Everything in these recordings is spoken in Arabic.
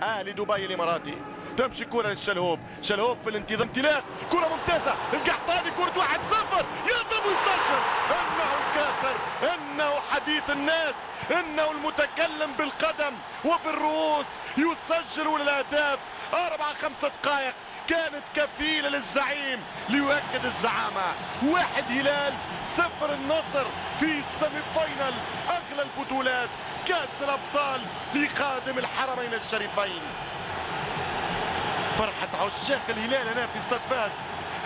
اهلي دبي الاماراتي. تمشي كرة للشلهوب، شلهوب في الانتظار، انطلاق، كرة ممتازة، القحطاني كرة 1-0 يضرب ويسجل. انه الكاسر، انه حديث الناس، انه المتكلم بالقدم وبالرؤوس، يسجل الاهداف. 4-5 دقائق كانت كفيلة للزعيم ليؤكد الزعامة. 1 هلال 0 النصر في السيمي فاينل اغلى البطولات كاس الابطال لخادم الحرمين الشريفين. فرحة عشاق الهلال هنا في استاد فهد.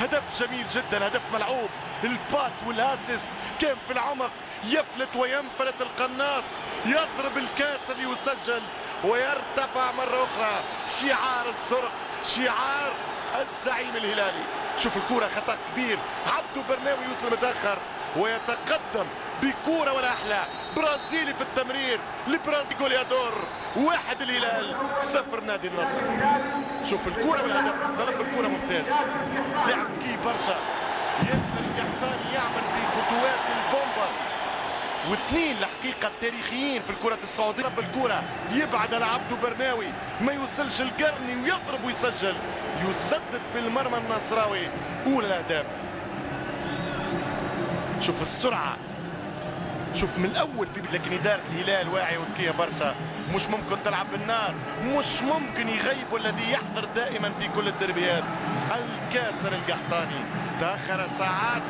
هدف جميل جدا، هدف ملعوب، الباس والاسيست كان في العمق، يفلت وينفلت القناص، يضرب الكاسر ليسجل ويرتفع مرة أخرى شعار الزرق، شعار الزعيم الهلالي. شوف الكرة خطأ كبير، عبدو برناوي يوصل متأخر ويتقدم بكرة ولا أحلى، برازيلي في التمرير، البرازيلي جوليادور. 1 الهلال 0 نادي النصر. شوف الكرة والهدف، ضرب الكرة ممتاز، لعب ذكي برشا، ياسر القحطاني يعمل في خطوات البومبر. واثنين الحقيقة التاريخيين في الكرة السعودية. ضرب الكرة يبعد على عبدو برناوي، ما يوصلش القرني ويضرب ويسجل، يسدد في المرمى النصراوي. أولى الأهداف. شوف السرعة، شوف من الاول لكن اداره الهلال واعيه وذكيه برشا. مش ممكن تلعب بالنار، مش ممكن يغيبوا الذي يحضر دائما في كل الدربيات. الكاسر القحطاني تاخر ساعات.